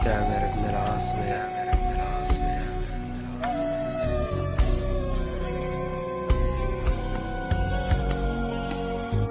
تامر بن العاصمة.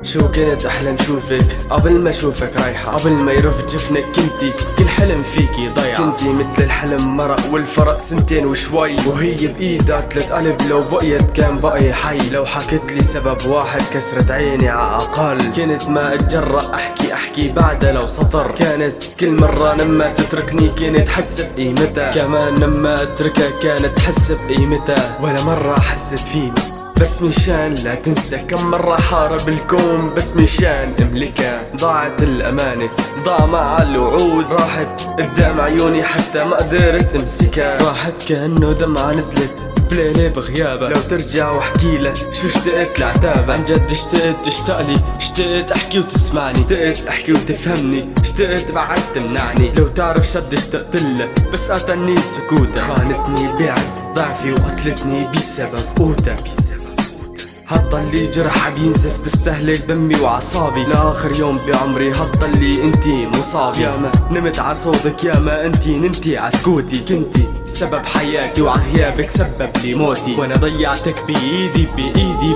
شو كنت احلم شوفك قبل ما اشوفك رايحة، قبل ما يرف جفنك كنتي كل حلم فيكي ضيعة. كنتي مثل الحلم مرق والفرق سنتين وشوي، وهي بايدها 3 قلب لو بقيت كان بقي حي. لو حكت لي سبب واحد كسرت عيني عقال، كنت ما اتجرأ احكي بعدها لو سطر. كانت كل مرة لما تتركني كنت حس بقيمتها، كمان لما اتركها كانت تحس بقيمتها. ولا مرة حست فيني بس مشان لا تنسى، كم مرة حارب الكون بس مشان املكها. ضاعت الامانة ضاع مع الوعود، راحت قدام عيوني حتى ما قدرت امسكها. راحت كأنه دمعة نزلت بليلة بغيابها. لو ترجع واحكي لها شو اشتقت لعتابها، عن جد اشتقت تشتاقلي، اشتقت احكي وتسمعني، اشتقت احكي وتفهمني، اشتقت بعد تمنعني. لو تعرف شد اشتقت لها بس قتلني سكوتها، خانتني بعز ضعفي وقتلتني بسبب قوتها. هتضلي جرح بينزف تستهلك دمي وعصابي لاخر يوم بعمري، هتضلي انتي مصابي. ياما نمت عصوتك ياما انتي نمتي عسكوتي، كنتي سبب حياتي وعغيابك سبب لي موتي. وانا ضيعتك بايدي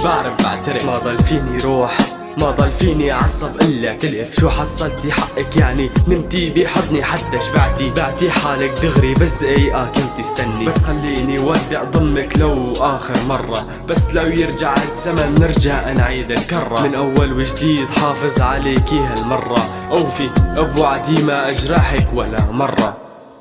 بعرف بعترف، ما ضل فيني روح ما ضل فيني عصب الا تلف. شو حصلتي حقك يعني نمتي بحضني حتى شبعتي، بعتي حالك دغري بس دقيقة كنت استني. بس خليني ودع ضمك لو اخر مرة، بس لو يرجع الزمن نرجع نعيد الكرة من اول وجديد. حافظ عليكي هالمرة اوفي بوعدي ما اجرحك ولا مرة.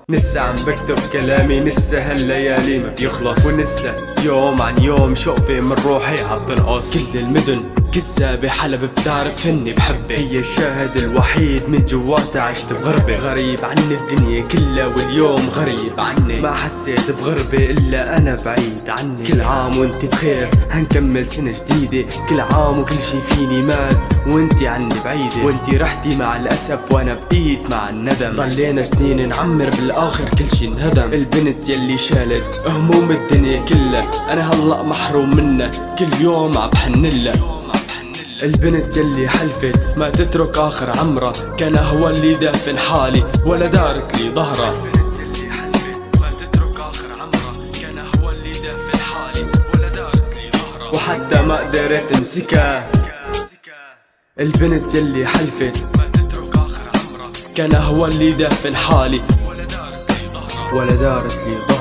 لسه عم بكتب كلامي لسه هالليالي ما بيخلص، ولسه يوم عن يوم شوقي من روحي عم تنقص. كل المدن كذابة حلب بتعرف اني بحبك، هي الشاهد الوحيد من جواتها عشت بغربة. غريب عن الدنيا كلها واليوم غريب عني، ما حسيت بغربة الا انا بعيد عني. كل عام وانت بخير هنكمل سنة جديدة، كل عام وكل شي فيني مات وانتي عني بعيدة. وانتي رحتي مع الاسف وانا بقيت مع الندم، ضلينا سنين نعمر بالاخر كل شي انهدم. البنت يلي شالت هموم الدنيا كلها انا هلأ محروم منها، كل يوم عم بحنلها. البنت يلي حلفت ما تترك اخر عمرها، كان هو اللي دافن حالي ولا دارت لي ظهرها. البنت يلي حلفت ما تترك اخر عمرها، كان هو اللي دافن حالي ولا دارت لي ظهرها، وحتى ما قدرت امسكها. البنت يلي حلفت ما تترك اخر عمرها، كان هو اللي دافن حالي ولا دارت لي ظهرها.